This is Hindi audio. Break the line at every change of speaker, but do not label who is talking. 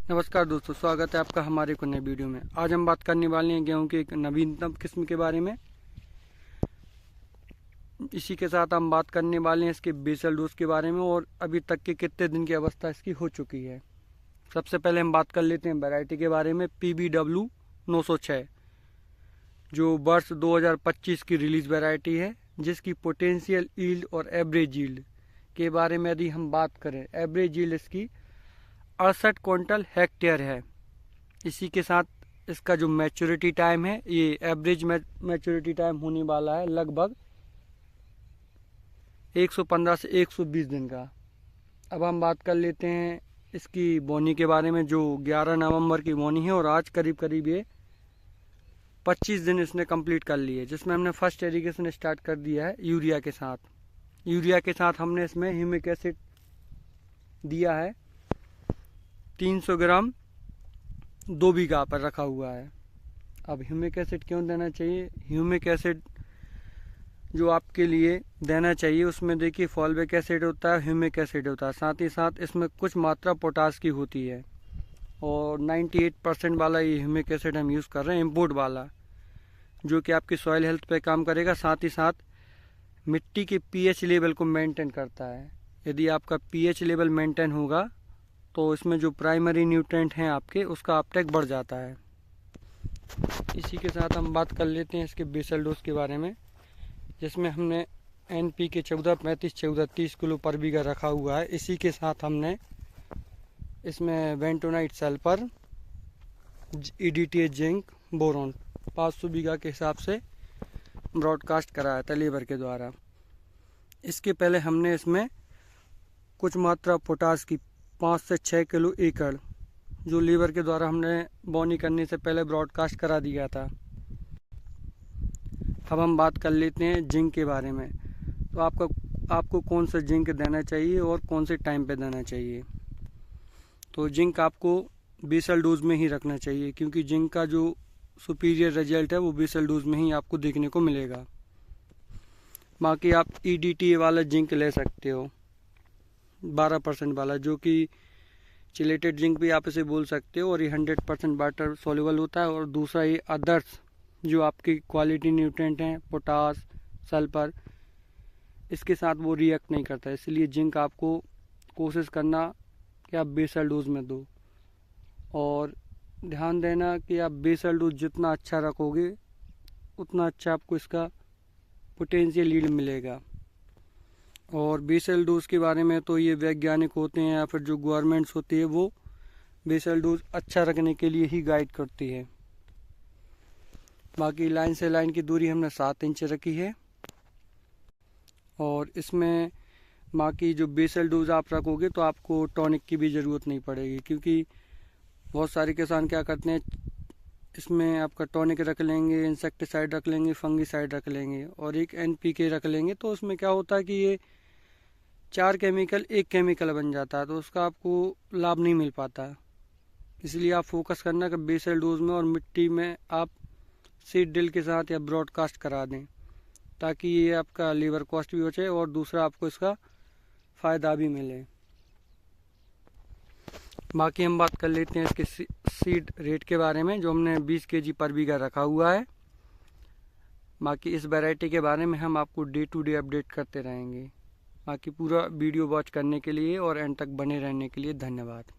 नमस्कार दोस्तों, स्वागत है आपका हमारे को नए वीडियो में। आज हम बात करने वाले हैं गेहूं की एक नवीनतम किस्म के बारे में। इसी के साथ हम बात करने वाले हैं इसके बेसल डोज के बारे में और अभी तक के कितने दिन की अवस्था इसकी हो चुकी है। सबसे पहले हम बात कर लेते हैं वैरायटी के बारे में। PBW 906 जो वर्ष 2025 की रिलीज वैरायटी है, जिसकी पोटेंशियल यील्ड और एवरेज यील्ड के बारे में यदि हम बात करें, एवरेज यील्ड इसकी 68 क्विंटल हेक्टेयर है। इसी के साथ इसका जो मैच्योरिटी टाइम है, ये एवरेज मैच्योरिटी टाइम होने वाला है लगभग 115 से 120 दिन का। अब हम बात कर लेते हैं इसकी बोनी के बारे में, जो 11 नवंबर की बोनी है और आज करीब करीब ये 25 दिन इसने कंप्लीट कर लिए, जिसमें हमने फर्स्ट इरिगेशन स्टार्ट कर दिया है यूरिया के साथ। यूरिया के साथ हमने इसमें ह्यूमिक एसिड दिया है 300 ग्राम 2 बीघा पर रखा हुआ है। अब ह्यूमिक एसिड क्यों देना चाहिए? ह्यूमिक एसिड जो आपके लिए देना चाहिए उसमें देखिए फॉल्विक एसिड होता है, ह्यूमिक एसिड होता है, साथ ही साथ इसमें कुछ मात्रा पोटास की होती है और 98% वाला ये ह्यूमिक एसिड हम यूज़ कर रहे हैं, इम्पोर्ट वाला, जो कि आपकी सॉइल हेल्थ पे काम करेगा। साथ ही साथ मिट्टी के pH लेवल को मेंटेन करता है। यदि आपका pH लेवल मेंटेन होगा तो इसमें जो प्राइमरी न्यूट्रिएंट हैं आपके, उसका अपटेक बढ़ जाता है। इसी के साथ हम बात कर लेते हैं इसके बेसल डोज के बारे में, जिसमें हमने NPK 14-35-14-30 किलो पर बीघा रखा हुआ है। इसी के साथ हमने इसमें bentonite sulphur, EDTA zinc, boron 500 बीघा के हिसाब से ब्रॉडकास्ट कराया था लेबर के द्वारा। इसके पहले हमने इसमें कुछ मात्रा पोटास की 5 से 6 किलो एकड़, जो लीवर के द्वारा हमने बोनी करने से पहले ब्रॉडकास्ट करा दिया था। अब हम बात कर लेते हैं जिंक के बारे में। तो आपको कौन सा जिंक देना चाहिए और कौन से टाइम पे देना चाहिए। तो जिंक आपको बेसल डोज में ही रखना चाहिए, क्योंकि जिंक का जो सुपीरियर रिजल्ट है वो बेसल डोज में ही आपको देखने को मिलेगा। बाकी आप EDTA वाला जिंक ले सकते हो 12% वाला, जो कि चिलेटेड जिंक भी आप इसे बोल सकते हो, और ये 100% वाटर सोल्यूबल होता है। और दूसरा ये अदर्स जो आपकी क्वालिटी न्यूट्रिएंट हैं, पोटास, सल्फर, इसके साथ वो रिएक्ट नहीं करता है। इसलिए जिंक आपको कोशिश करना कि आप बेसल डोज में दो, और ध्यान देना कि आप बेसल डोज जितना अच्छा रखोगे उतना अच्छा आपको इसका पोटेंशियल यील्ड मिलेगा। और बेसल डोज के बारे में तो ये वैज्ञानिक होते हैं या फिर जो गवर्नमेंट्स होती है, वो बेसल डोज अच्छा रखने के लिए ही गाइड करती है। बाकी लाइन से लाइन की दूरी हमने 7 इंच रखी है। और इसमें बाकी जो बेसल डोज आप रखोगे तो आपको टॉनिक की भी ज़रूरत नहीं पड़ेगी, क्योंकि बहुत सारे किसान क्या करते हैं, इसमें आपका टॉनिक रख लेंगे, इंसेक्टिसाइड रख लेंगे, फंगिसाइड रख लेंगे और एक NPK रख लेंगे। तो उसमें क्या होता है कि ये 4 केमिकल एक केमिकल बन जाता है, तो उसका आपको लाभ नहीं मिल पाता। इसलिए आप फोकस करना कि बेसल डोज में और मिट्टी में आप सीड ड्रिल के साथ या ब्रॉडकास्ट करा दें, ताकि ये आपका लेबर कॉस्ट भी बचे और दूसरा आपको इसका फ़ायदा भी मिले। बाकी हम बात कर लेते हैं इसके सीड रेट के बारे में, जो हमने 20 kg पर बीघा रखा हुआ है। बाकी इस वैरायटी के बारे में हम आपको डे टू डे अपडेट करते रहेंगे। बाकी पूरा वीडियो वॉच करने के लिए और एंड तक बने रहने के लिए धन्यवाद।